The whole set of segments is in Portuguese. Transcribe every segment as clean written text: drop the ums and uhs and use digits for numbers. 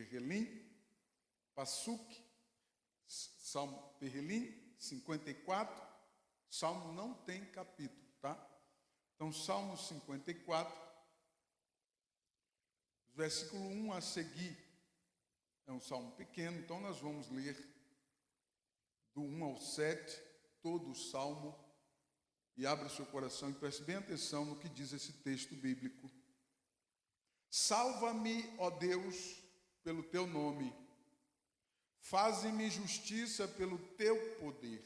Terrelim, Passuque, Salmo Terrelim, 54. Salmo não tem capítulo, tá? Então, Salmo 54, versículo 1 a seguir. É um salmo pequeno, então nós vamos ler do 1 ao 7, todo o salmo, e abra o seu coração e preste bem atenção no que diz esse texto bíblico. Salva-me, ó Deus, pelo teu nome, faze-me justiça pelo teu poder.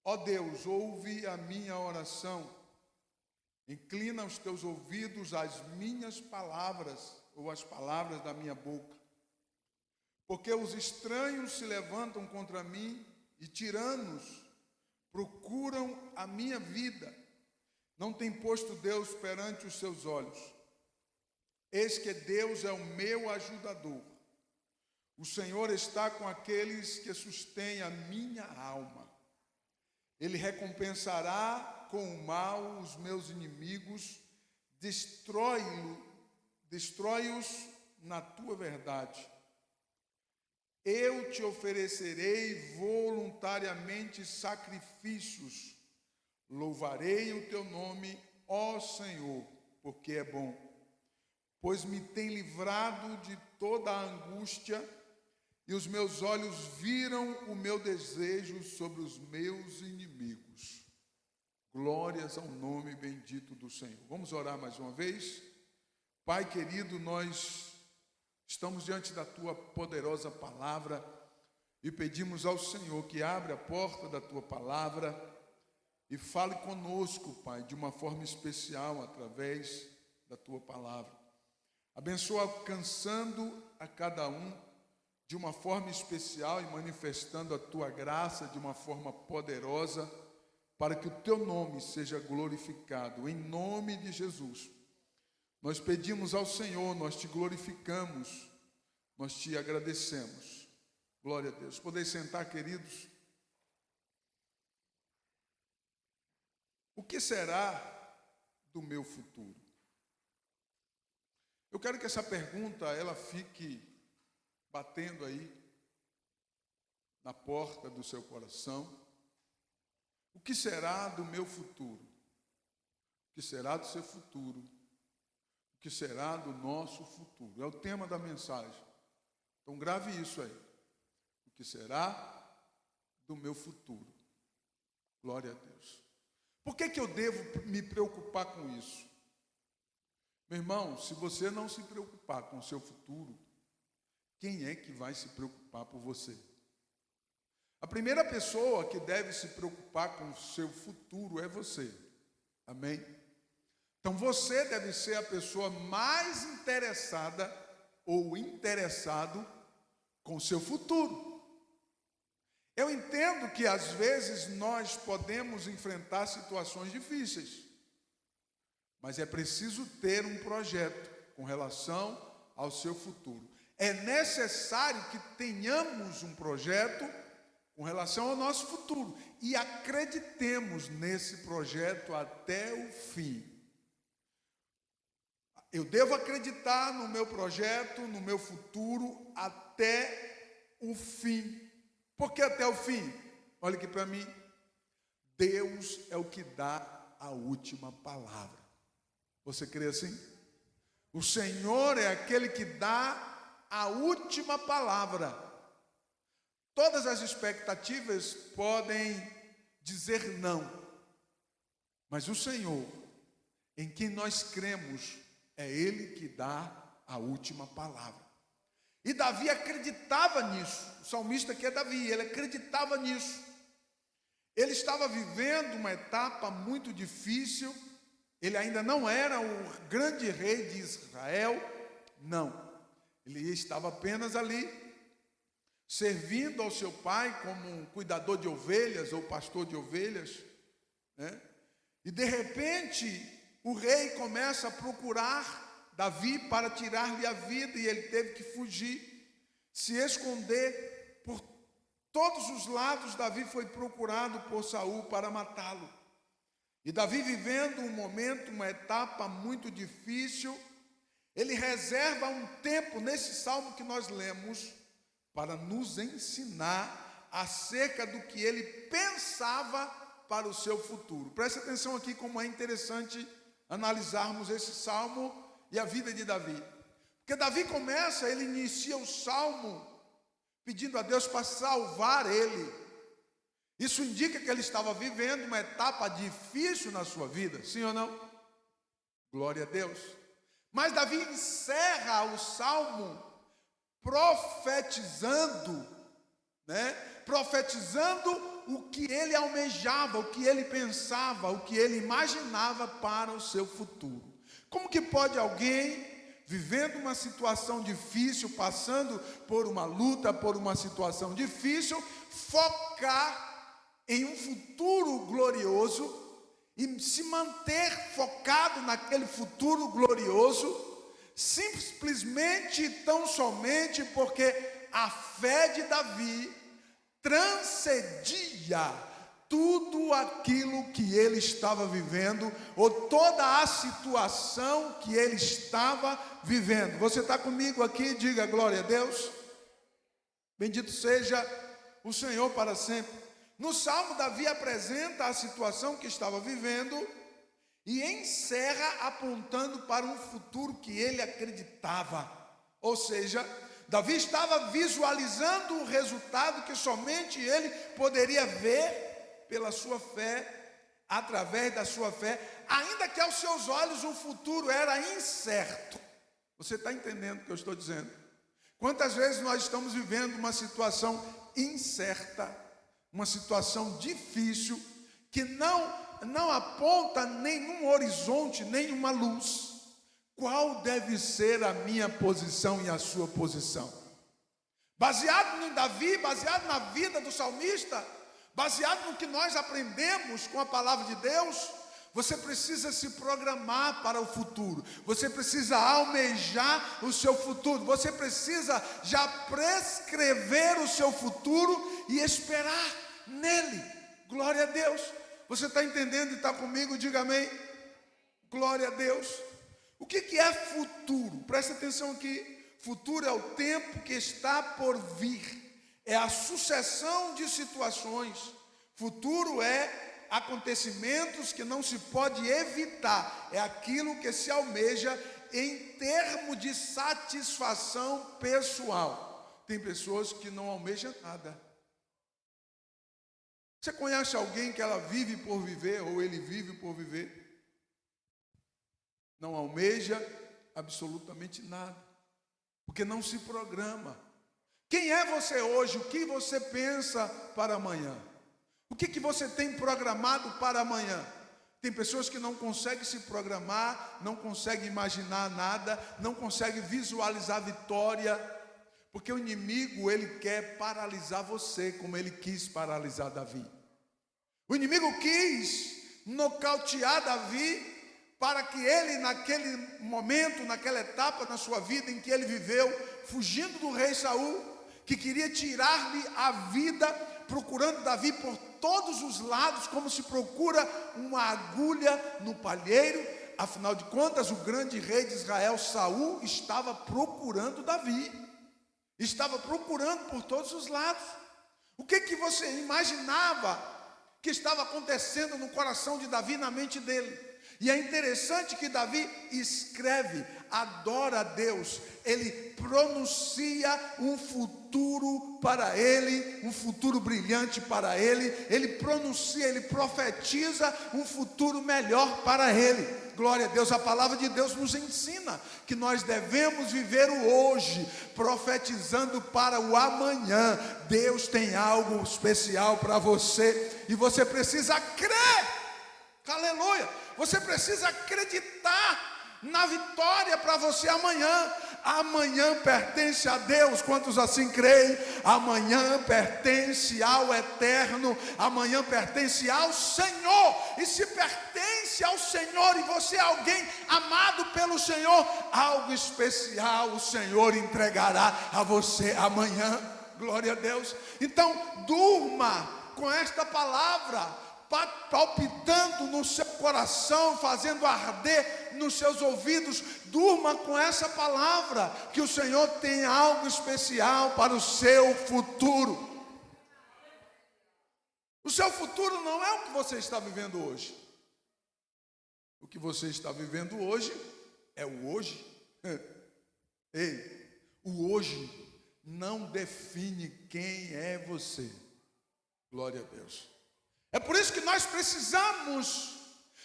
Ó Deus, ouve a minha oração, inclina os teus ouvidos às minhas palavras, ou às palavras da minha boca. Porque os estranhos se levantam contra mim e tiranos procuram a minha vida. Não tem posto Deus perante os seus olhos. Eis que Deus é o meu ajudador. O Senhor está com aqueles que sustêm a minha alma. Ele recompensará com o mal os meus inimigos, destrói-os na tua verdade. Eu te oferecerei voluntariamente sacrifícios, louvarei o teu nome, ó Senhor, porque é bom, pois me tem livrado de toda a angústia, e os meus olhos viram o meu desejo sobre os meus inimigos. Glórias ao nome bendito do Senhor. Vamos orar mais uma vez? Pai querido, nós estamos diante da tua poderosa palavra e pedimos ao Senhor que abra a porta da tua palavra e fale conosco, Pai, de uma forma especial através da tua palavra. Abençoa alcançando a cada um de uma forma especial e manifestando a tua graça de uma forma poderosa para que o teu nome seja glorificado. Em nome de Jesus. Nós pedimos ao Senhor, nós te glorificamos, nós te agradecemos. Glória a Deus. Podeis sentar, queridos. O que será do meu futuro? Eu quero que essa pergunta ela fique batendo aí na porta do seu coração. O que será do meu futuro? O que será do seu futuro? O que será do nosso futuro? É o tema da mensagem. Então grave isso aí. O que será do meu futuro? Glória a Deus. Por que eu devo me preocupar com isso? Meu irmão, se você não se preocupar com o seu futuro, quem é que vai se preocupar por você? A primeira pessoa que deve se preocupar com o seu futuro é você. Amém? Então você deve ser a pessoa mais interessada ou interessado com o seu futuro. Eu entendo que às vezes nós podemos enfrentar situações difíceis, mas é preciso ter um projeto com relação ao seu futuro. É necessário que tenhamos um projeto com relação ao nosso futuro e acreditemos nesse projeto até o fim. Eu devo acreditar no meu projeto, no meu futuro até o fim. Por que até o fim? Olha aqui para mim. Deus é o que dá a última palavra. Você crê assim? O Senhor é aquele que dá a última palavra. Todas as expectativas podem dizer não, mas o Senhor, em quem nós cremos, é Ele que dá a última palavra. E Davi acreditava nisso. O salmista que é Davi, ele acreditava nisso. Ele estava vivendo uma etapa muito difícil. Ele ainda não era o grande rei de Israel, não. Ele estava apenas ali, servindo ao seu pai como um cuidador de ovelhas ou pastor de ovelhas, né? E de repente o rei começa a procurar Davi para tirar-lhe a vida, e ele teve que fugir, se esconder. Por todos os lados Davi foi procurado por Saul para matá-lo. E Davi, vivendo um momento, uma etapa muito difícil, ele reserva um tempo nesse salmo que nós lemos para nos ensinar acerca do que ele pensava para o seu futuro. Preste atenção aqui como é interessante analisarmos esse salmo e a vida de Davi. Porque Davi começa, ele inicia o salmo pedindo a Deus para salvar ele. Isso indica que ele estava vivendo uma etapa difícil na sua vida, sim ou não? Glória a Deus. Mas Davi encerra o salmo profetizando, profetizando o que ele almejava, o que ele pensava, o que ele imaginava para o seu futuro. Como que pode alguém, vivendo uma situação difícil, passando por uma luta, por uma situação difícil, focar em um futuro glorioso e se manter focado naquele futuro glorioso, simplesmente e tão somente porque a fé de Davi transcendia tudo aquilo que ele estava vivendo, ou toda a situação que ele estava vivendo. Você está comigo aqui? Diga glória a Deus. Bendito seja o Senhor para sempre. No Salmo, Davi apresenta a situação que estava vivendo e encerra apontando para um futuro que ele acreditava. Ou seja, Davi estava visualizando o resultado que somente ele poderia ver pela sua fé, através da sua fé, ainda que aos seus olhos o futuro era incerto. Você está entendendo o que eu estou dizendo? Quantas vezes nós estamos vivendo uma situação incerta, uma situação difícil, que não aponta nenhum horizonte, nenhuma luz. Qual deve ser a minha posição e a sua posição? Baseado em Davi, baseado na vida do salmista, baseado no que nós aprendemos com a palavra de Deus, você precisa se programar para o futuro, você precisa almejar o seu futuro, você precisa já prescrever o seu futuro e esperar nele. Glória a Deus. Você está entendendo e está comigo? Diga amém. Glória a Deus. O que é futuro? Presta atenção aqui. Futuro é o tempo que está por vir, é a sucessão de situações. Futuro é acontecimentos que não se pode evitar, é aquilo que se almeja em termos de satisfação pessoal. Tem pessoas que não almejam nada. Você conhece alguém que ela vive por viver, ou ele vive por viver? Não almeja absolutamente nada, porque não se programa. Quem é você hoje? O que você pensa para amanhã? O que você tem programado para amanhã? Tem pessoas que não conseguem se programar, não conseguem imaginar nada, não conseguem visualizar vitória, porque o inimigo, ele quer paralisar você, como ele quis paralisar Davi. O inimigo quis nocautear Davi, para que ele, naquele momento, naquela etapa na sua vida em que ele viveu, fugindo do rei Saul, que queria tirar-lhe a vida, procurando Davi por todos os lados, como se procura uma agulha no palheiro. Afinal de contas, o grande rei de Israel, Saul, estava procurando Davi, estava procurando por todos os lados. O que você imaginava que estava acontecendo no coração de Davi, na mente dele? E é interessante que Davi escreve, adora a Deus, ele pronuncia um futuro para ele, um futuro brilhante para ele pronuncia, ele profetiza um futuro melhor para ele. Glória a Deus. A palavra de Deus nos ensina que nós devemos viver o hoje, profetizando para o amanhã. Deus tem algo especial para você, e você precisa crer. Aleluia. Você precisa acreditar na vitória para você amanhã. Amanhã pertence a Deus. Quantos assim creem? Amanhã pertence ao Eterno. Amanhã pertence ao Senhor. E se pertence ao Senhor, e você é alguém amado pelo Senhor, algo especial o Senhor entregará a você amanhã. Glória a Deus. Então durma com esta palavra. palpitando no seu coração, fazendo arder nos seus ouvidos. Durma com essa palavra, que o Senhor tem algo especial para o seu futuro. O seu futuro não é o que você está vivendo hoje. O que você está vivendo hoje é o hoje. Ei, o hoje não define quem é você. Glória a Deus. É por isso que nós precisamos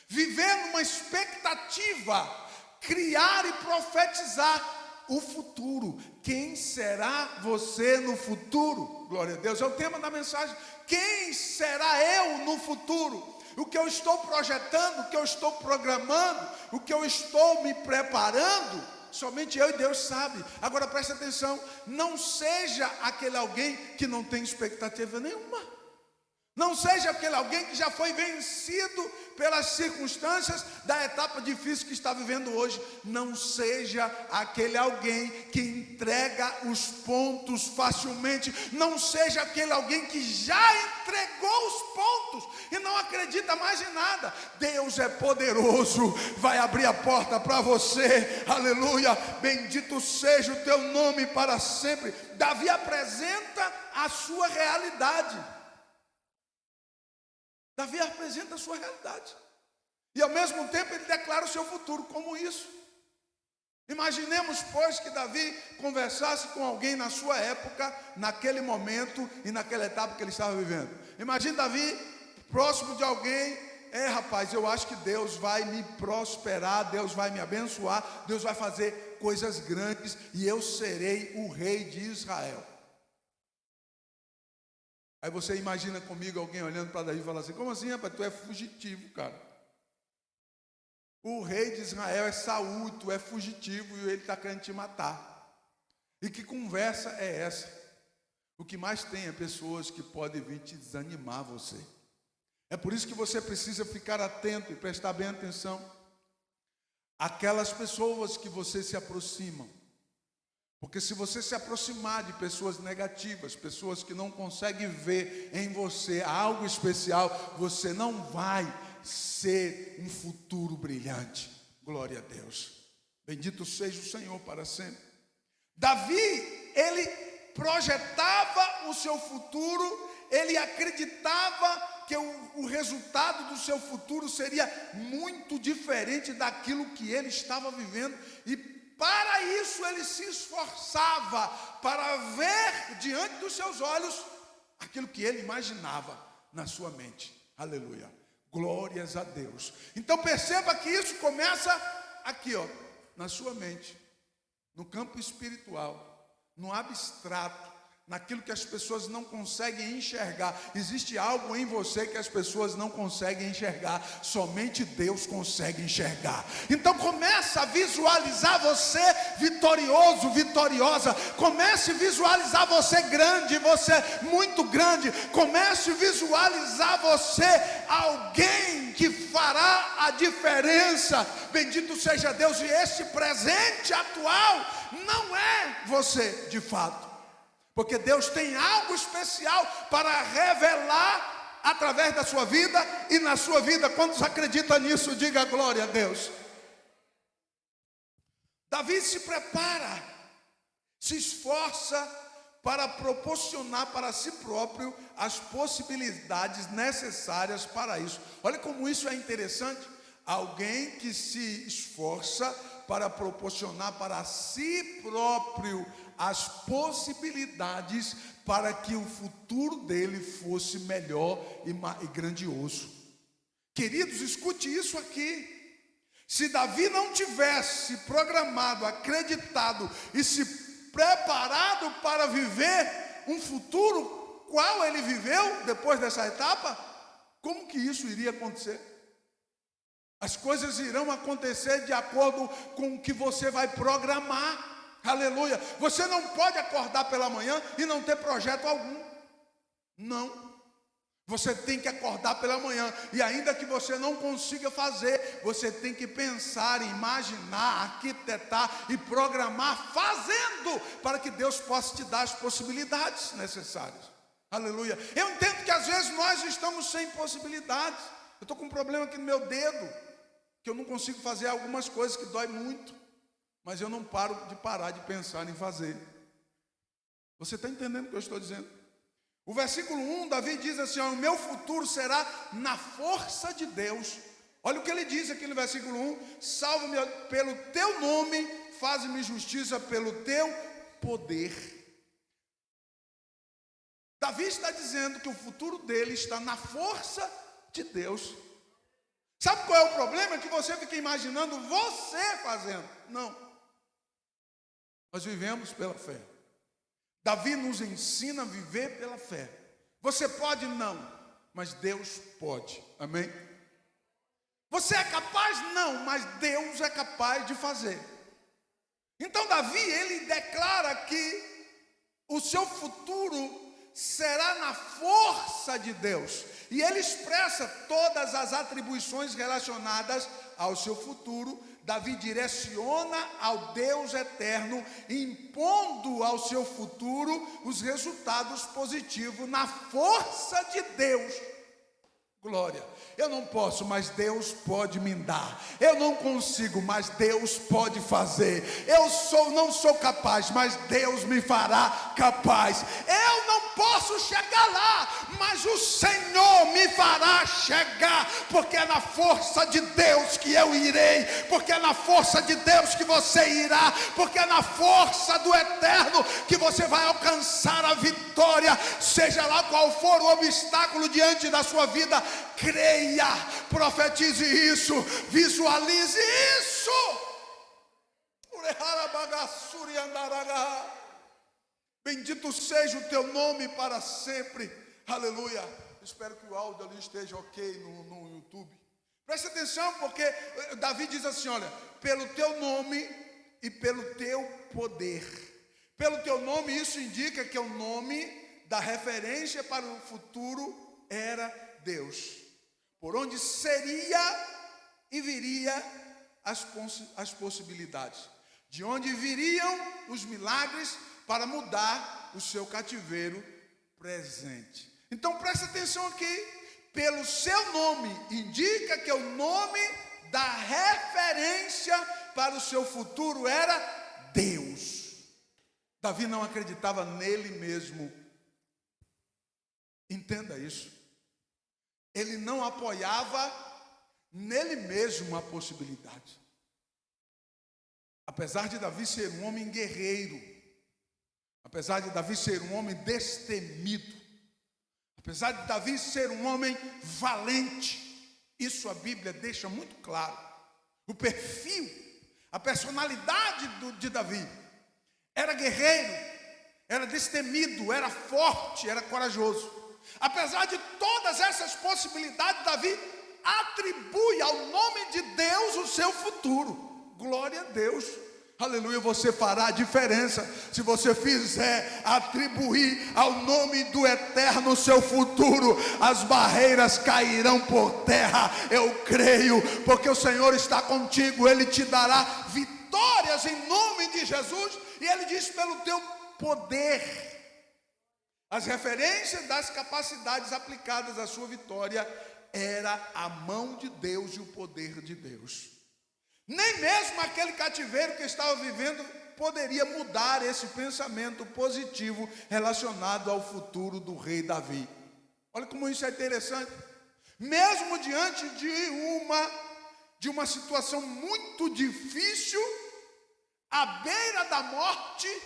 viver numa expectativa, criar e profetizar o futuro. Quem será você no futuro? Glória a Deus. É o tema da mensagem. Quem será eu no futuro? O que eu estou projetando, o que eu estou programando, o que eu estou me preparando, somente eu e Deus sabe. Agora preste atenção, não seja aquele alguém que não tem expectativa nenhuma. Não seja aquele alguém que já foi vencido pelas circunstâncias da etapa difícil que está vivendo hoje. Não seja aquele alguém que entrega os pontos facilmente. Não seja aquele alguém que já entregou os pontos e não acredita mais em nada. Deus é poderoso, vai abrir a porta para você. Aleluia, bendito seja o teu nome para sempre. Davi apresenta a sua realidade. Davi apresenta a sua realidade. E ao mesmo tempo ele declara o seu futuro. Como isso? Imaginemos, pois, que Davi conversasse com alguém na sua época, naquele momento e naquela etapa que ele estava vivendo. Imagine Davi próximo de alguém. Rapaz, eu acho que Deus vai me prosperar, Deus vai me abençoar, Deus vai fazer coisas grandes e eu serei o rei de Israel. Aí você imagina comigo alguém olhando para Davi e falando assim: como assim, rapaz? Tu é fugitivo, cara. O rei de Israel é Saul, tu é fugitivo e ele está querendo te matar. E que conversa é essa? O que mais tem é pessoas que podem vir te desanimar você. É por isso que você precisa ficar atento e prestar bem atenção. Aquelas pessoas que você se aproximam. Porque se você se aproximar de pessoas negativas, pessoas que não conseguem ver em você algo especial, você não vai ser um futuro brilhante. Glória a Deus. Bendito seja o Senhor para sempre. Davi, ele projetava o seu futuro, ele acreditava que o resultado do seu futuro seria muito diferente daquilo que ele estava vivendo, e para isso ele se esforçava para ver diante dos seus olhos aquilo que ele imaginava na sua mente. Aleluia. Glórias a Deus. Então perceba que isso começa aqui, na sua mente, no campo espiritual, no abstrato, naquilo que as pessoas não conseguem enxergar. Existe algo em você que as pessoas não conseguem enxergar, somente Deus consegue enxergar. Então começa a visualizar você vitorioso, vitoriosa. Comece a visualizar você grande, você muito grande. Comece a visualizar você alguém que fará a diferença. Bendito seja Deus. E esse presente atual não é você de fato, porque Deus tem algo especial para revelar através da sua vida e na sua vida. Quantos acreditam nisso? Diga glória a Deus. Davi se prepara, se esforça para proporcionar para si próprio as possibilidades necessárias para isso. Olha como isso é interessante. Alguém que se esforça para proporcionar para si próprio as possibilidades para que o futuro dele fosse melhor e grandioso. Queridos, escute isso aqui. Se Davi não tivesse programado, acreditado e se preparado para viver um futuro qual ele viveu depois dessa etapa, como que isso iria acontecer? As coisas irão acontecer de acordo com o que você vai programar. Aleluia. Você não pode acordar pela manhã e não ter projeto algum. Não. Você tem que acordar pela manhã, e ainda que você não consiga fazer, você tem que pensar, imaginar, arquitetar e programar fazendo, para que Deus possa te dar as possibilidades necessárias. Aleluia. Eu entendo que às vezes nós estamos sem possibilidades. Eu estou com um problema aqui no meu dedo, que eu não consigo fazer algumas coisas que dói muito, mas eu não paro de pensar em fazer. Você está entendendo o que eu estou dizendo? O versículo 1, Davi diz assim: ó, o meu futuro será na força de Deus. Olha o que ele diz aqui no versículo 1: salva-me pelo teu nome, faz-me justiça pelo teu poder. Davi está dizendo que o futuro dele está na força de Deus. Sabe qual é o problema? Que você fica imaginando você fazendo. Não. Nós vivemos pela fé. Davi nos ensina a viver pela fé. Você pode? Não. Mas Deus pode. Amém? Você é capaz? Não. Mas Deus é capaz de fazer. Então Davi, ele declara que o seu futuro será na força de Deus. E ele expressa todas as atribuições relacionadas ao seu futuro. Davi direciona ao Deus eterno, impondo ao seu futuro os resultados positivos na força de Deus. Glória. Eu não posso, mas Deus pode me dar. Eu não consigo, mas Deus pode fazer. Não sou capaz, mas Deus me fará capaz. Eu não posso chegar lá, mas o Senhor me fará chegar, porque é na força de Deus que eu irei, porque é na força de Deus que você irá, porque é na força do Eterno que você vai alcançar a vitória, seja lá qual for o obstáculo diante da sua vida. Creia, profetize isso, visualize isso. Bendito seja o teu nome para sempre. Aleluia. Espero que o áudio ali esteja ok no YouTube. Preste atenção, porque Davi diz assim: olha, pelo teu nome e pelo teu poder. Pelo teu nome, isso indica que o nome da referência para o futuro era Deus, por onde seria e viria as possibilidades, de onde viriam os milagres para mudar o seu cativeiro presente. Então preste atenção aqui, pelo seu nome, indica que o nome da referência para o seu futuro era Deus. Davi não acreditava nele mesmo. Entenda isso. Ele não apoiava nele mesmo a possibilidade. Apesar de Davi ser um homem guerreiro, apesar de Davi ser um homem destemido, apesar de Davi ser um homem valente, isso a Bíblia deixa muito claro. O perfil, a personalidade de Davi era guerreiro, era destemido, era forte, era corajoso. Apesar de todas essas possibilidades, Davi atribui ao nome de Deus o seu futuro. Glória a Deus. Aleluia. Você fará a diferença se você fizer atribuir ao nome do Eterno o seu futuro. As barreiras cairão por terra. Eu creio, porque o Senhor está contigo. Ele te dará vitórias em nome de Jesus. E ele diz: pelo teu poder. As referências das capacidades aplicadas à sua vitória era a mão de Deus e o poder de Deus. Nem mesmo aquele cativeiro que estava vivendo poderia mudar esse pensamento positivo relacionado ao futuro do rei Davi. Olha como isso é interessante. Mesmo diante de uma situação muito difícil, à beira da morte,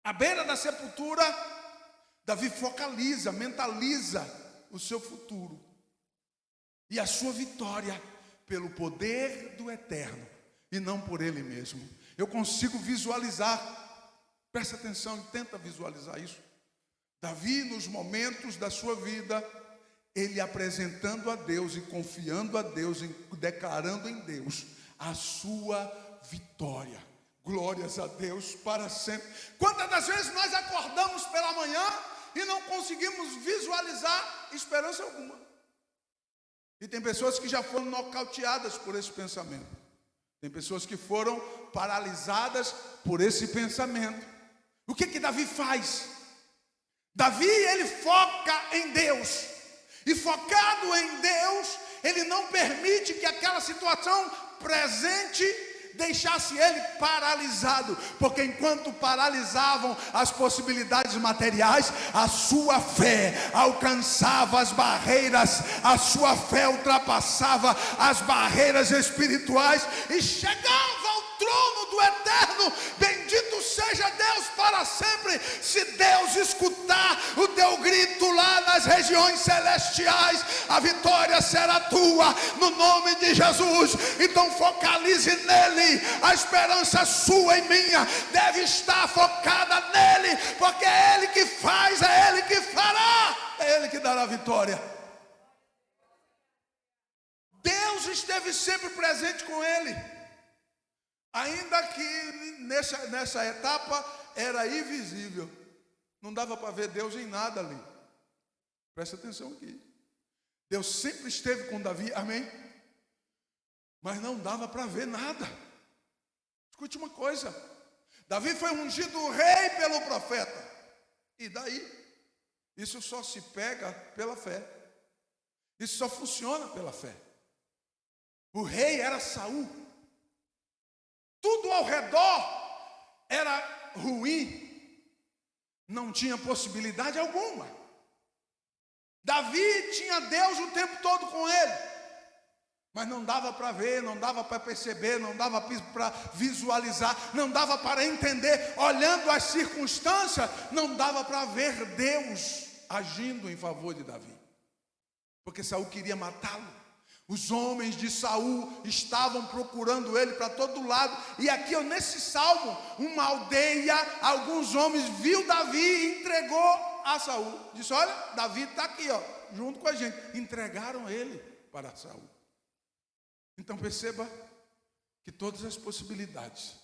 à beira da sepultura, Davi focaliza, mentaliza o seu futuro e a sua vitória pelo poder do Eterno e não por ele mesmo. Eu consigo visualizar, presta atenção e tenta visualizar isso. Davi, nos momentos da sua vida, ele apresentando a Deus e confiando a Deus, declarando em Deus a sua vitória. Glórias a Deus para sempre. Quantas das vezes nós acordamos pela manhã e não conseguimos visualizar esperança alguma? E tem pessoas que já foram nocauteadas por esse pensamento. Tem pessoas que foram paralisadas por esse pensamento. O que Davi faz? Davi, ele foca em Deus. E focado em Deus, ele não permite que aquela situação presente deixasse ele paralisado, porque enquanto paralisavam as possibilidades materiais, a sua fé alcançava as barreiras, a sua fé ultrapassava as barreiras espirituais e chegava ao trono do Eterno. Bendito seja Deus para sempre. Se Deus escutar o teu grito lá nas regiões celestiais, a vitória será tua, no nome de Jesus. Então focalize nele. A esperança sua e minha deve estar focada nele, porque é ele que faz, é ele que fará, é ele que dará a vitória. Deus esteve sempre presente com ele, ainda que nessa etapa era invisível, não dava para ver Deus em nada ali. Presta atenção aqui. Deus sempre esteve com Davi, amém? Mas não dava para ver nada. Escute uma coisa, Davi foi ungido rei pelo profeta, e daí? Isso só se pega pela fé, isso só funciona pela fé. O rei era Saul, tudo ao redor era ruim, não tinha possibilidade alguma. Davi tinha Deus o tempo todo com ele, mas não dava para ver, não dava para perceber, não dava para visualizar, não dava para entender. Olhando as circunstâncias, não dava para ver Deus agindo em favor de Davi, porque Saul queria matá-lo. Os homens de Saul estavam procurando ele para todo lado. E aqui nesse salmo, uma aldeia, alguns homens viu Davi e entregou a Saul. Disse: olha, Davi está aqui, junto com a gente. Entregaram ele para Saul. Então perceba que todas as possibilidades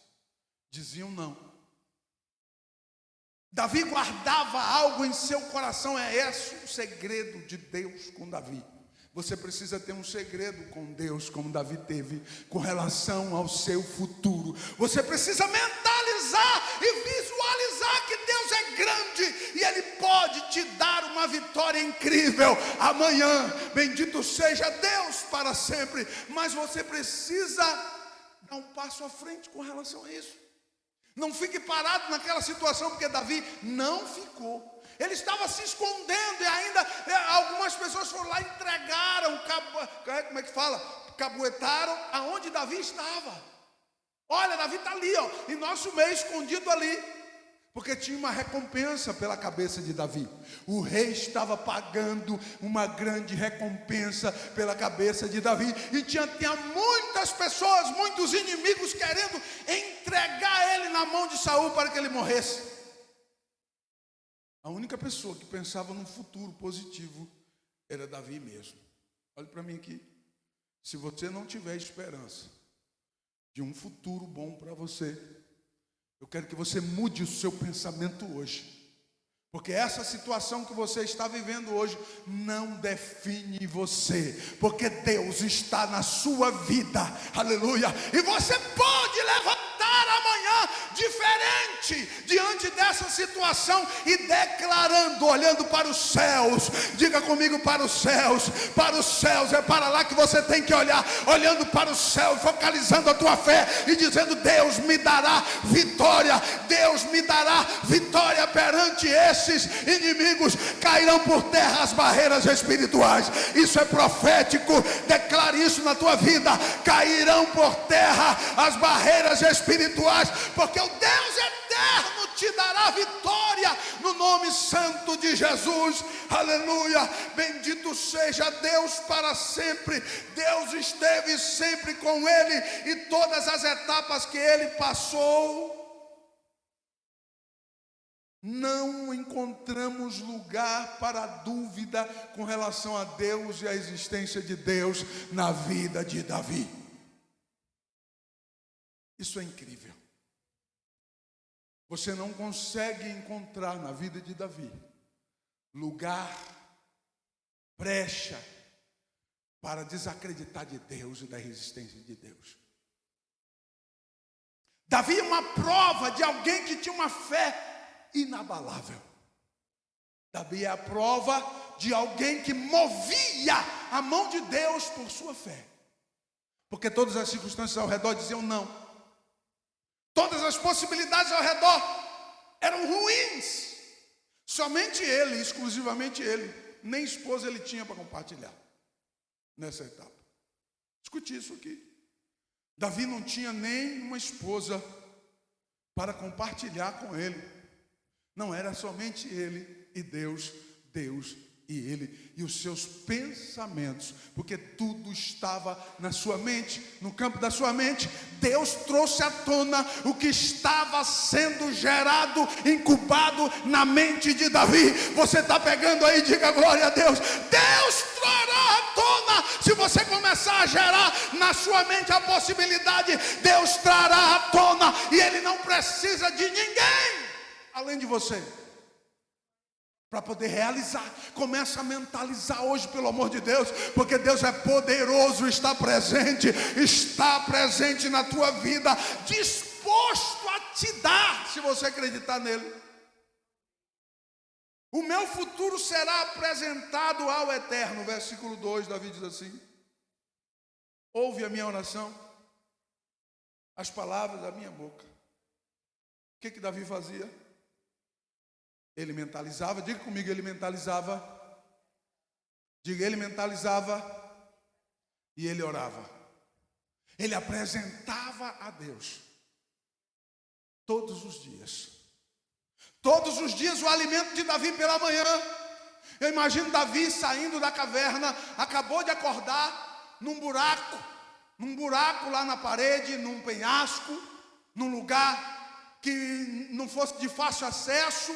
diziam não. Davi guardava algo em seu coração. É esse o segredo de Deus com Davi. Você precisa ter um segredo com Deus, como Davi teve, com relação ao seu futuro. Você precisa mentalizar e visualizar que Deus é grande e Ele pode te dar uma vitória incrível amanhã. Bendito seja Deus para sempre. Mas você precisa dar um passo à frente com relação a isso. Não fique parado naquela situação, porque Davi não ficou. Ele estava se escondendo e ainda algumas pessoas foram lá e entregaram, como é que fala? Cabuetaram aonde Davi estava. Olha, Davi está ali, em nosso meio, escondido ali, porque tinha uma recompensa pela cabeça de Davi. O rei estava pagando uma grande recompensa pela cabeça de Davi, e tinha muitas pessoas, muitos inimigos querendo entregar ele na mão de Saul para que ele morresse. A única pessoa que pensava num futuro positivo era Davi mesmo. Olhe para mim aqui. Se você não tiver esperança de um futuro bom para você, eu quero que você mude o seu pensamento hoje. Porque essa situação que você está vivendo hoje não define você, porque Deus está na sua vida, aleluia. E você pode levantar amanhã diferente diante dessa situação e declarando, olhando para os céus. Diga comigo: para os céus. Para os céus, é para lá que você tem que olhar, olhando para o céu, focalizando a tua fé e dizendo: Deus me dará vitória, Deus me dará vitória perante esses inimigos. Cairão por terra as barreiras espirituais. Isso é profético. Declare isso na tua vida. Cairão por terra as barreiras espirituais, porque o Deus eterno te dará vitória no nome santo de Jesus. Aleluia. Bendito seja Deus para sempre. Deus esteve sempre com ele, e todas as etapas que ele passou, não encontramos lugar para dúvida com relação a Deus e a existência de Deus na vida de Davi. Isso é incrível. Você não consegue encontrar na vida de Davi lugar, brecha para desacreditar de Deus e da existência de Deus. Davi é uma prova de alguém que tinha uma fé inabalável. Davi é a prova de alguém que movia a mão de Deus por sua fé. Porque todas as circunstâncias ao redor diziam não. Todas as possibilidades ao redor eram ruins. Somente ele, exclusivamente ele, nem esposa ele tinha para compartilhar nessa etapa. Escute isso aqui. Davi não tinha nem uma esposa para compartilhar com ele. Não, era somente ele e Deus, Deus e ele e os seus pensamentos, porque tudo estava na sua mente, no campo da sua mente. Deus trouxe à tona o que estava sendo gerado, incubado na mente de Davi. Você está pegando aí, diga glória a Deus. Deus trará à tona, se você começar a gerar na sua mente a possibilidade, Deus trará à tona, e ele não precisa de ninguém além de você para poder realizar. Começa a mentalizar hoje, pelo amor de Deus, porque Deus é poderoso, está presente na tua vida, disposto a te dar, se você acreditar nele. O meu futuro será apresentado ao Eterno. Versículo 2, Davi diz assim: ouve a minha oração, as palavras da minha boca. O que Davi fazia? Ele mentalizava, diga comigo, ele mentalizava. Diga, ele mentalizava e ele orava. Ele apresentava a Deus todos os dias. Todos os dias o alimento de Davi pela manhã. Eu imagino Davi saindo da caverna, acabou de acordar num buraco lá na parede, num penhasco, num lugar que não fosse de fácil acesso.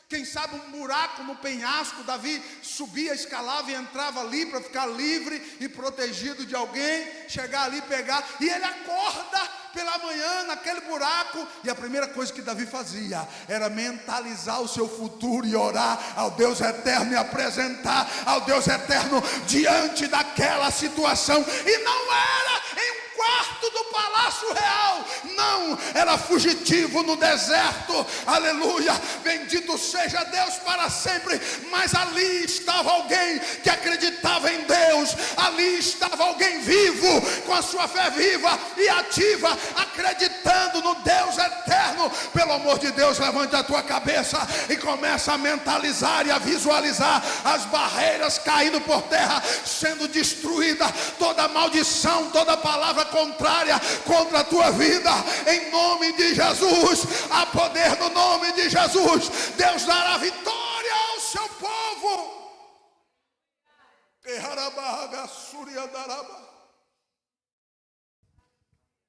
Quem sabe um buraco no penhasco. Davi subia, escalava e entrava ali para ficar livre e protegido de alguém, chegar ali, pegar. E ele acorda pela manhã naquele buraco, e a primeira coisa que Davi fazia era mentalizar o seu futuro e orar ao Deus eterno e apresentar ao Deus eterno diante daquela situação. E não era em um quarto do palácio real, não, era fugitivo no deserto. Aleluia, bendito seja Deus para sempre. Mas ali estava alguém que acreditava em Deus, ali estava alguém vivo, com a sua fé viva e ativa, acreditando no Deus eterno. Pelo amor de Deus, levante a tua cabeça e começa a mentalizar e a visualizar as barreiras caindo por terra, sendo destruída toda maldição, toda palavra contrária contra a tua vida, em nome de Jesus. Há poder no nome de Jesus. Deus dará vitória ao seu povo.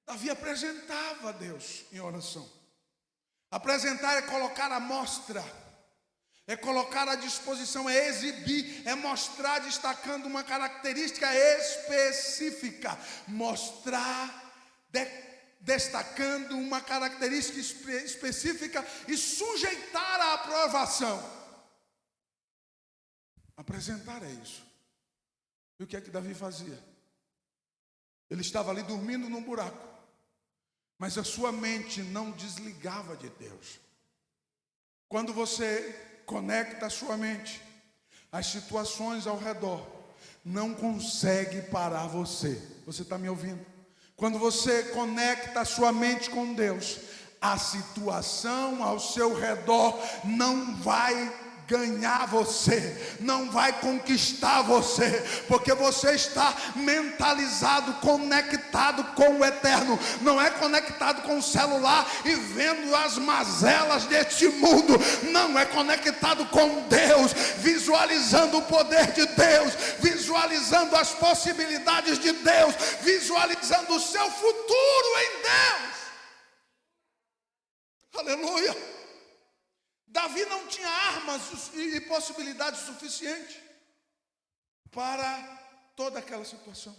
Davi apresentava a Deus em oração. Apresentar é colocar à mostra, é colocar à disposição, é exibir, é mostrar destacando uma característica específica. Mostrar destacando uma característica específica e sujeitar à aprovação. Apresentar é isso. E o que é que Davi fazia? Ele estava ali dormindo num buraco, mas a sua mente não desligava de Deus. Quando você conecta a sua mente, as situações ao redor não conseguem parar você. Você está me ouvindo? Quando você conecta a sua mente com Deus, a situação ao seu redor não vai ganhar você, não vai conquistar você, porque você está mentalizado, conectado com o eterno. Não é conectado com o celular e vendo as mazelas deste mundo. Não, é conectado com Deus, visualizando o poder de Deus, visualizando as possibilidades de Deus, visualizando o seu futuro em Deus. Aleluia. Davi não tinha armas e possibilidades suficientes para toda aquela situação.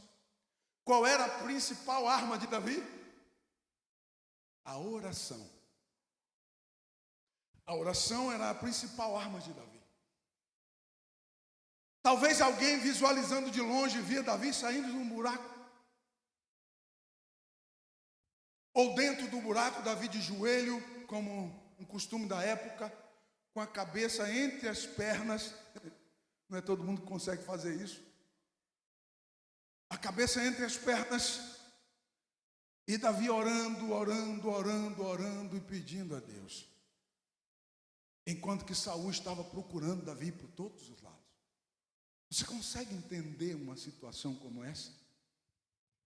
Qual era a principal arma de Davi? A oração. A oração era a principal arma de Davi. Talvez alguém visualizando de longe via Davi saindo de um buraco, ou dentro do buraco, Davi de joelho, como um costume da época, com a cabeça entre as pernas. Não é todo mundo que consegue fazer isso. A cabeça entre as pernas. E Davi orando e pedindo a Deus. Enquanto que Saul estava procurando Davi por todos os lados. Você consegue entender uma situação como essa?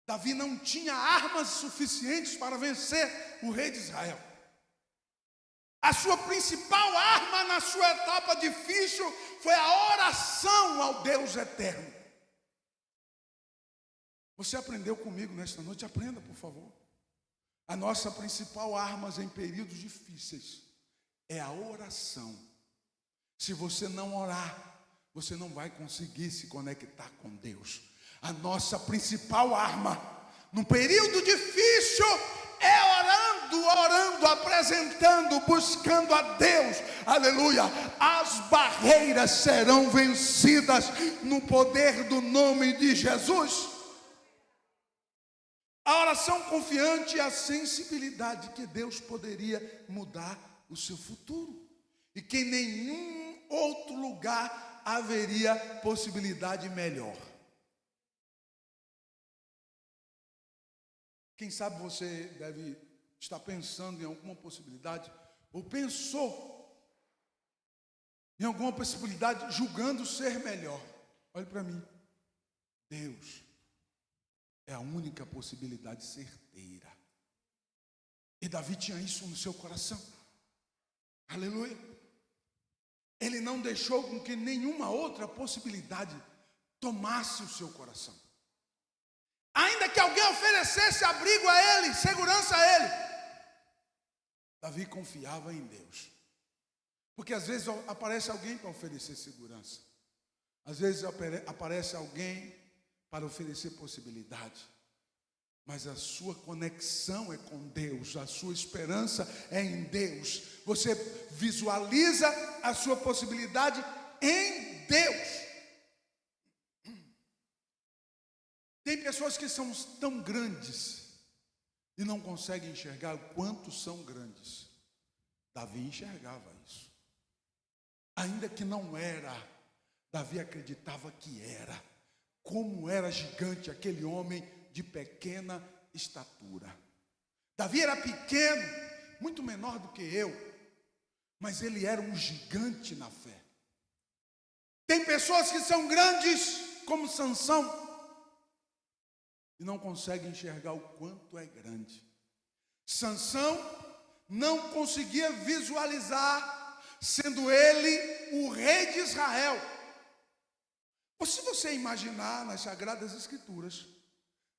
Davi não tinha armas suficientes para vencer o rei de Israel. A sua principal arma na sua etapa difícil foi a oração ao Deus eterno. Você aprendeu comigo nesta noite? Aprenda, por favor. A nossa principal arma em períodos difíceis é a oração. Se você não orar, você não vai conseguir se conectar com Deus. A nossa principal arma num período difícil é orando, apresentando, buscando a Deus. Aleluia! As barreiras serão vencidas no poder do nome de Jesus. A oração confiante é a sensibilidade que Deus poderia mudar o seu futuro e que em nenhum outro lugar haveria possibilidade melhor. Quem sabe você deve estar pensando em alguma possibilidade, ou pensou em alguma possibilidade, julgando ser melhor. Olhe para mim. Deus é a única possibilidade certeira. E Davi tinha isso no seu coração. Aleluia. Ele não deixou com que nenhuma outra possibilidade tomasse o seu coração. Ainda que alguém oferecesse abrigo a ele, segurança a ele, Davi confiava em Deus. Porque às vezes aparece alguém para oferecer segurança. Às vezes aparece alguém para oferecer possibilidade. Mas a sua conexão é com Deus, a sua esperança é em Deus. Você visualiza a sua possibilidade em Deus. Tem pessoas que são tão grandes e não conseguem enxergar o quanto são grandes. Davi enxergava isso. Ainda que não era, Davi acreditava que era. Como era gigante aquele homem de pequena estatura. Davi era pequeno, muito menor do que eu, mas ele era um gigante na fé. Tem pessoas que são grandes, como Sansão, e não conseguem enxergar o quanto é grande. Sansão não conseguia visualizar, sendo ele o rei de Israel. Ou se você imaginar nas Sagradas Escrituras,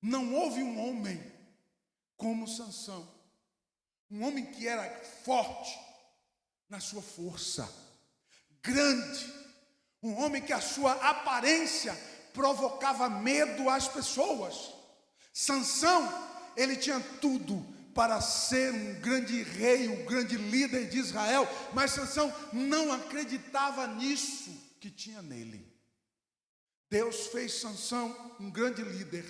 não houve um homem como Sansão, um homem que era forte na sua força, grande, um homem que a sua aparência provocava medo às pessoas. Sansão, ele tinha tudo para ser um grande rei, um grande líder de Israel, mas Sansão não acreditava nisso que tinha nele. Deus fez Sansão um grande líder,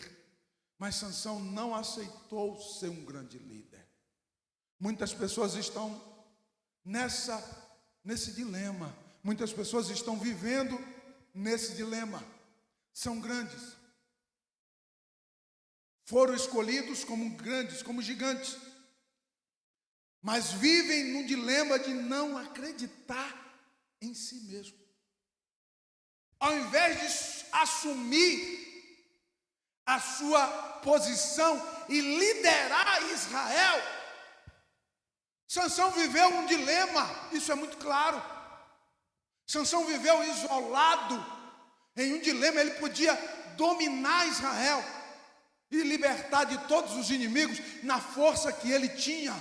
mas Sansão não aceitou ser um grande líder. Muitas pessoas estão nesse dilema. Muitas pessoas estão vivendo nesse dilema. São grandes. Foram escolhidos como grandes, como gigantes. Mas vivem num dilema de não acreditar em si mesmo. Ao invés de assumir a sua posição e liderar Israel, Sansão viveu um dilema, isso é muito claro. Sansão viveu isolado em um dilema. Ele podia dominar Israel e libertar de todos os inimigos na força que ele tinha.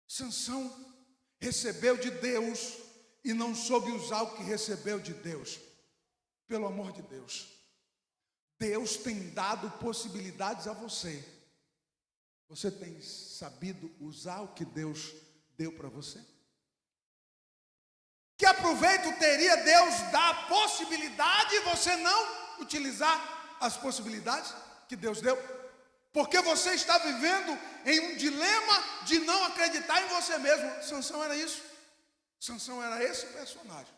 Sansão recebeu de Deus e não soube usar o que recebeu de Deus. Pelo amor de Deus, Deus tem dado possibilidades a você. Você tem sabido usar o que Deus deu para você? Que aproveito teria Deus dar a possibilidade e você não utilizar as possibilidades que Deus deu? Porque você está vivendo em um dilema de não acreditar em você mesmo. Sansão era isso. Sansão era esse personagem,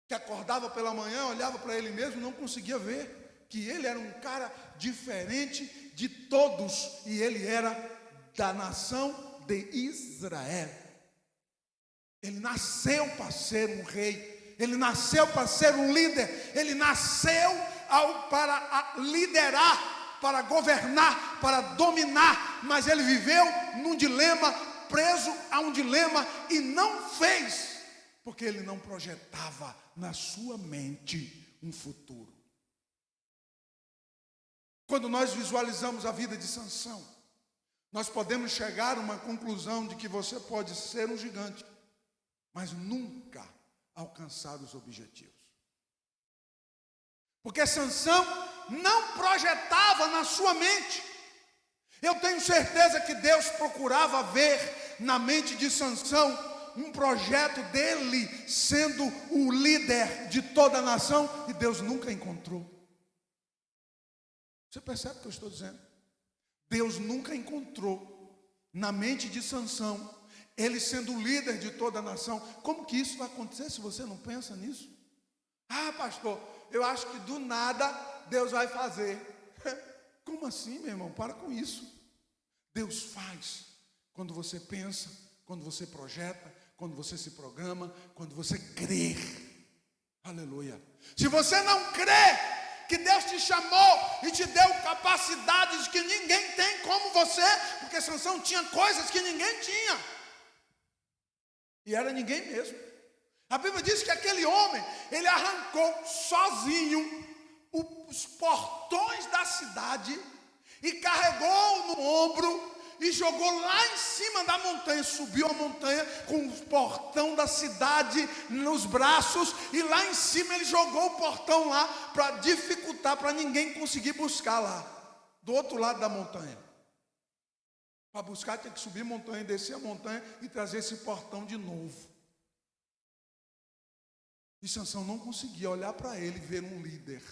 que acordava pela manhã, olhava para ele mesmo, não conseguia ver que ele era um cara diferente de todos, e ele era da nação de Israel. Ele nasceu para ser um rei, ele nasceu para ser um líder, ele nasceu para liderar, para governar, para dominar, mas ele viveu num dilema, preso a um dilema, e não fez, porque ele não projetava na sua mente um futuro. Quando nós visualizamos a vida de Sansão, nós podemos chegar a uma conclusão de que você pode ser um gigante, mas nunca alcançar os objetivos. Porque Sansão não projetava na sua mente. Eu tenho certeza que Deus procurava ver na mente de Sansão um projeto dele sendo o líder de toda a nação, e Deus nunca encontrou. Você percebe o que eu estou dizendo? Deus nunca encontrou na mente de Sansão ele sendo o líder de toda a nação. Como que isso vai acontecer se você não pensa nisso? Ah, pastor, eu acho que do nada Deus vai fazer. Como assim, meu irmão? Para com isso. Deus faz quando você pensa, quando você projeta, quando você se programa, quando você crê. Aleluia. Se você não crê que Deus te chamou e te deu capacidades que ninguém tem como você, porque Sansão tinha coisas que ninguém tinha, e era ninguém mesmo. A Bíblia diz que aquele homem, ele arrancou sozinho os portões da cidade e carregou no ombro e jogou lá em cima da montanha, subiu a montanha com o portão da cidade nos braços, e lá em cima ele jogou o portão lá para dificultar, para ninguém conseguir buscar lá, do outro lado da montanha. Para buscar tinha que subir a montanha, descer a montanha e trazer esse portão de novo. E Sansão não conseguia olhar para ele e ver um líder.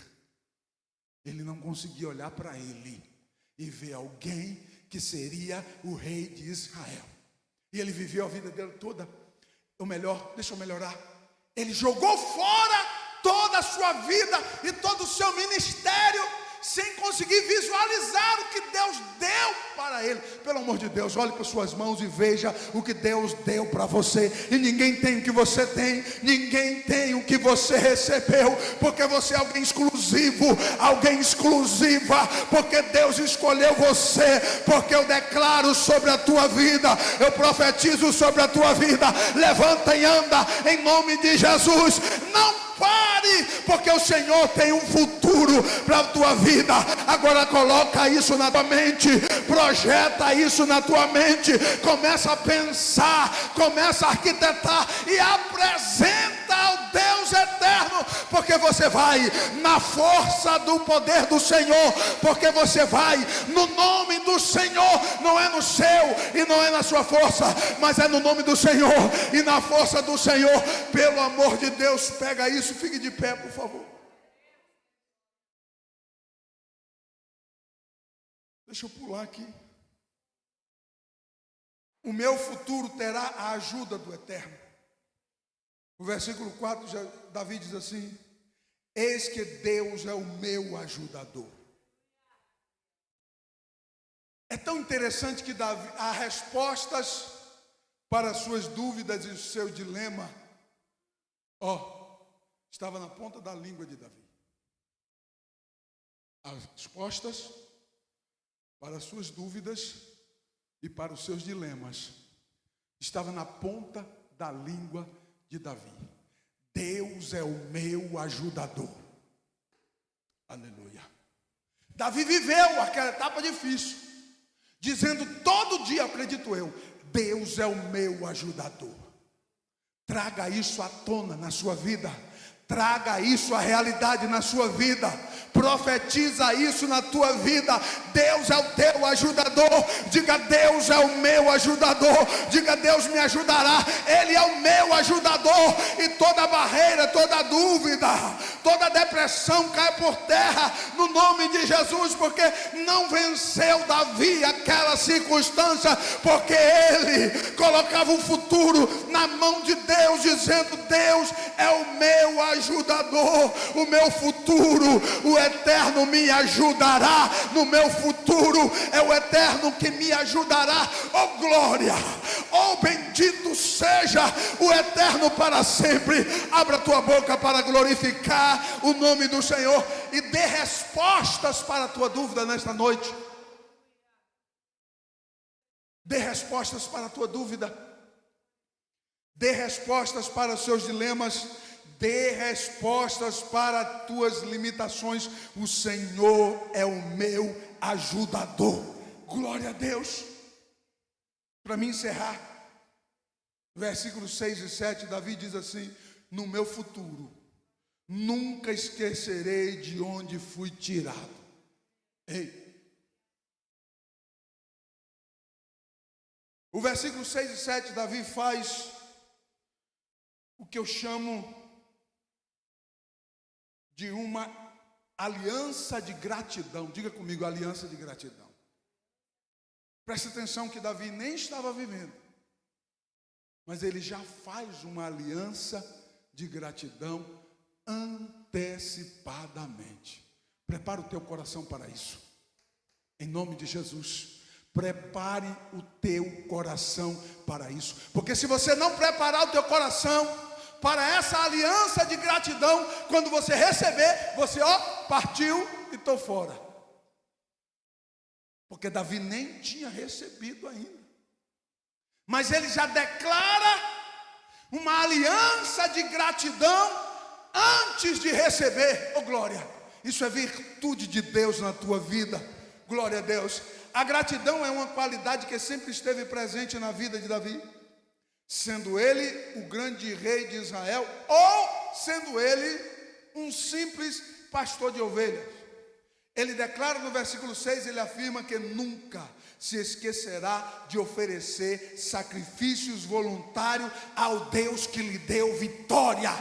Ele não conseguia olhar para ele e ver alguém que seria o rei de Israel. E ele viveu a vida dele toda. Ou melhor, deixa eu melhorar. Ele jogou fora toda a sua vida e todo o seu ministério, sem conseguir visualizar o que Deus deu para ele. Pelo amor de Deus, olhe para suas mãos e veja o que Deus deu para você. E ninguém tem o que você tem, ninguém tem o que você recebeu, porque você é alguém exclusivo, alguém exclusiva, porque Deus escolheu você. Porque eu declaro sobre a tua vida, eu profetizo sobre a tua vida: levanta e anda em nome de Jesus. Não pare, porque o Senhor tem um futuro para a tua vida. Agora coloca isso na tua mente, projeta isso na tua mente, começa a pensar, começa a arquitetar e apresenta ao Deus eterno, porque você vai na força do poder do Senhor, porque você vai no nome do Senhor. Não é no seu e não é na sua força, mas é no nome do Senhor e na força do Senhor. Pelo amor de Deus, pega isso, fique de pé, por favor. Deixa eu pular aqui. O meu futuro terá a ajuda do Eterno. O versículo 4, Davi diz assim: eis que Deus é o meu ajudador. É tão interessante que Davi, há respostas para as suas dúvidas e o seu dilema. Estava na ponta da língua de Davi. As respostas para as suas dúvidas e para os seus dilemas estava na ponta da língua de Davi. Deus é o meu ajudador. Aleluia. Davi viveu aquela etapa difícil, dizendo todo dia, acredito eu, Deus é o meu ajudador. Traga isso à tona na sua vida. Traga isso à realidade na sua vida. Profetiza isso na tua vida. Deus é o teu ajudador. Diga: Deus é o meu ajudador. Diga: Deus me ajudará. Ele é o meu ajudador. E toda barreira, toda dúvida, toda depressão cai por terra no nome de Jesus, porque não venceu Davi a naquela circunstância, porque ele colocava o futuro na mão de Deus, dizendo: Deus é o meu ajudador, o meu futuro, o eterno me ajudará, no meu futuro é o eterno que me ajudará. Oh glória, oh bendito seja o eterno para sempre. Abra tua boca para glorificar o nome do Senhor e dê respostas para a tua dúvida nesta noite. Dê respostas para a tua dúvida. Dê respostas para os seus dilemas. Dê respostas para as tuas limitações. O Senhor é o meu ajudador. Glória a Deus. Para mim encerrar, versículos 6 e 7, Davi diz assim: no meu futuro, nunca esquecerei de onde fui tirado. Ei. O versículo 6 e 7, Davi faz o que eu chamo de uma aliança de gratidão. Diga comigo, aliança de gratidão. Preste atenção que Davi nem estava vivendo, mas ele já faz uma aliança de gratidão antecipadamente. Prepara o teu coração para isso, em nome de Jesus. Prepare o teu coração para isso, porque se você não preparar o teu coração para essa aliança de gratidão, quando você receber, você partiu e estou fora. Porque Davi nem tinha recebido ainda, mas ele já declara uma aliança de gratidão antes de receber. Oh glória, isso é virtude de Deus na tua vida. Glória a Deus. A gratidão é uma qualidade que sempre esteve presente na vida de Davi, sendo ele o grande rei de Israel, ou sendo ele um simples pastor de ovelhas. Ele declara no versículo 6, ele afirma que nunca se esquecerá de oferecer sacrifícios voluntários ao Deus que lhe deu vitória.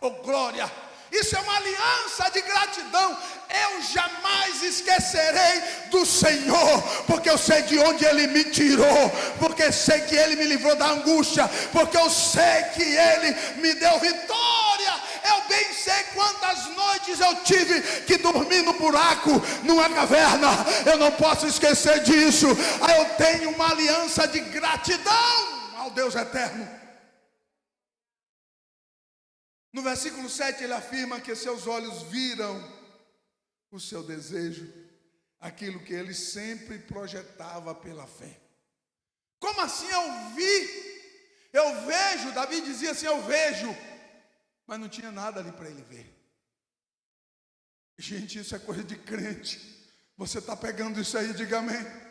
Oh glória! Isso é uma aliança de gratidão. Eu jamais esquecerei do Senhor, porque eu sei de onde Ele me tirou, porque sei que Ele me livrou da angústia, porque eu sei que Ele me deu vitória. Eu bem sei quantas noites eu tive que dormir no buraco, numa caverna. Eu não posso esquecer disso. Eu tenho uma aliança de gratidão ao Deus eterno. No versículo 7 ele afirma que seus olhos viram o seu desejo, aquilo que ele sempre projetava pela fé. Como assim eu vejo? Davi dizia assim, eu vejo, mas não tinha nada ali para ele ver. Gente, isso é coisa de crente. Você está pegando isso aí, diga amém.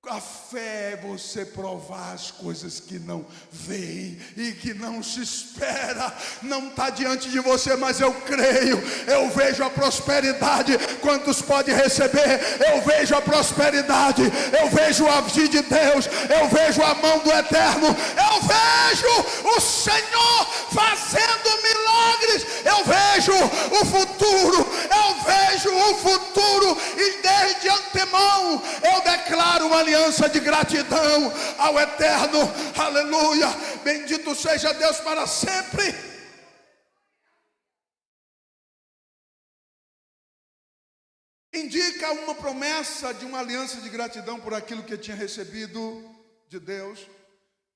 A fé é você provar as coisas que não veem e que não se espera. Não está diante de você, mas eu creio. Eu vejo a prosperidade. Quantos podem receber? Eu vejo a prosperidade. Eu vejo o agir de Deus. Eu vejo a mão do Eterno. Eu vejo o Senhor fazendo milagres. Eu vejo o futuro. Eu vejo o futuro. E desde antemão eu declaro uma aliança de gratidão ao Eterno. Aleluia, bendito seja Deus para sempre. Indica uma promessa de uma aliança de gratidão por aquilo que tinha recebido de Deus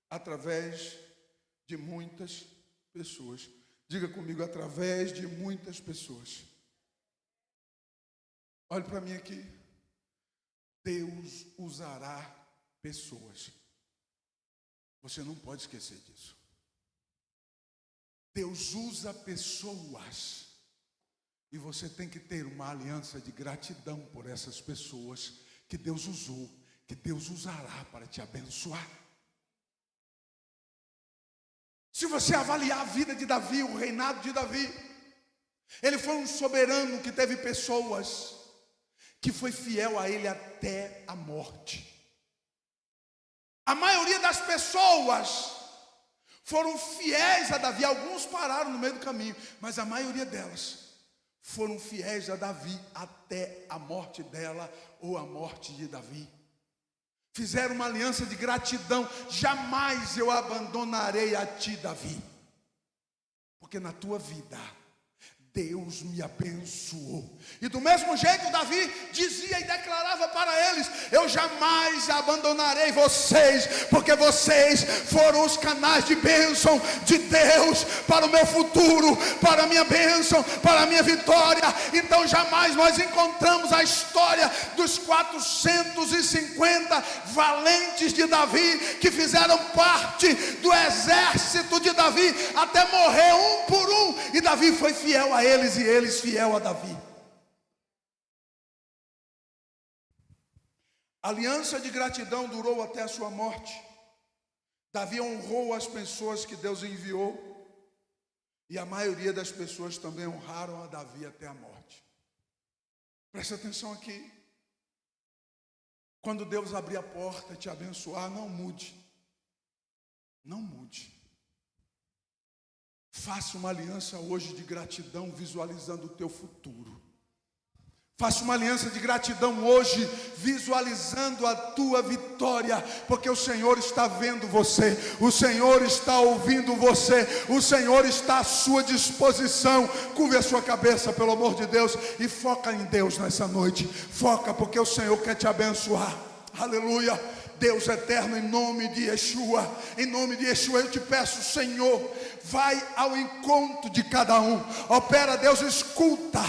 através de muitas pessoas. Diga comigo, através de muitas pessoas. Olhe para mim aqui. Deus usará pessoas. Você não pode esquecer disso. Deus usa pessoas. E você tem que ter uma aliança de gratidão por essas pessoas que Deus usou, que Deus usará para te abençoar. Se você avaliar a vida de Davi, o reinado de Davi, ele foi um soberano que teve pessoas que foi fiel a ele até a morte. A maioria das pessoas foram fiéis a Davi. Alguns pararam no meio do caminho, mas a maioria delas foram fiéis a Davi até a morte dela ou a morte de Davi. Fizeram uma aliança de gratidão. Jamais eu abandonarei a ti, Davi, porque na tua vida Deus me abençoou. E do mesmo jeito Davi dizia e declarava para eles: eu jamais abandonarei vocês, porque vocês foram os canais de bênção de Deus para o meu futuro, para a minha bênção, para a minha vitória. Então jamais nós encontramos a história dos 450 valentes de Davi, que fizeram parte do exército de Davi, até morrer um por um, e Davi foi fiel a eles e eles fiel a Davi. A aliança de gratidão durou até a sua morte. Davi honrou as pessoas que Deus enviou, e a maioria das pessoas também honraram a Davi até a morte. Presta atenção aqui. Quando Deus abrir a porta e te abençoar, não mude. Não mude. Faça uma aliança hoje de gratidão, visualizando o teu futuro. Faça uma aliança de gratidão hoje, visualizando a tua vitória, porque o Senhor está vendo você, o Senhor está ouvindo você, o Senhor está à sua disposição. Curve a sua cabeça, pelo amor de Deus, e foca em Deus nessa noite. Foca, porque o Senhor quer te abençoar. Aleluia. Deus eterno, em nome de Yeshua, eu te peço, Senhor, vai ao encontro de cada um. Opera, Deus, escuta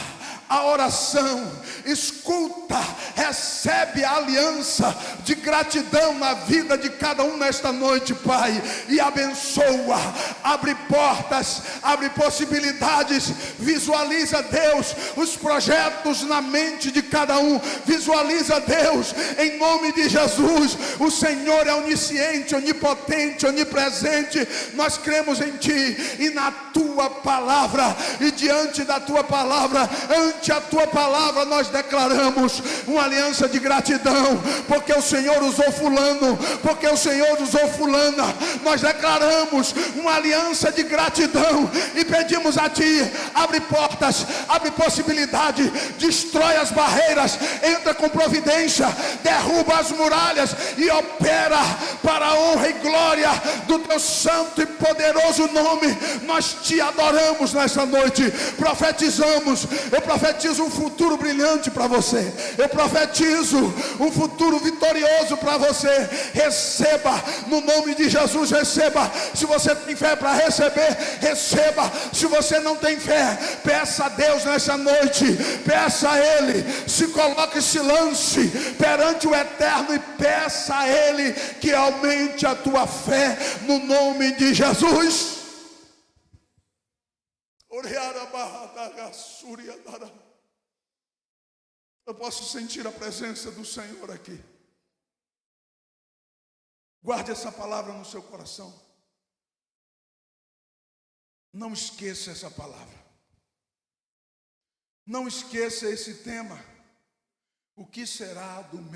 a oração, escuta, recebe a aliança de gratidão na vida de cada um nesta noite, Pai, e abençoa, abre portas, abre possibilidades, visualiza, Deus, os projetos na mente de cada um, visualiza, Deus, em nome de Jesus. O Senhor é onisciente, onipotente, onipresente. Nós cremos em Ti e na Tua palavra, e diante da Tua palavra, ante a Tua palavra, nós declaramos uma aliança de gratidão, porque o Senhor usou fulano, porque o Senhor usou fulana. Nós declaramos uma aliança de gratidão e pedimos a Ti: abre portas, abre possibilidade, destrói as barreiras, entra com providência, derruba as muralhas e opera para a honra e glória do Teu santo e poderoso nome. Nós Te adoramos nessa noite, profetizamos. Eu profetizo um futuro brilhante para você, eu profetizo um futuro vitorioso para você. Receba, no nome de Jesus, receba. Se você tem fé para receber, receba. Se você não tem fé, peça a Deus nessa noite, peça a Ele, se coloque, se lance perante o Eterno e peça a Ele que aumente a tua fé, no nome de Jesus. Eu posso sentir a presença do Senhor aqui. Guarde essa palavra no seu coração. Não esqueça essa palavra. Não esqueça esse tema. O que será do meu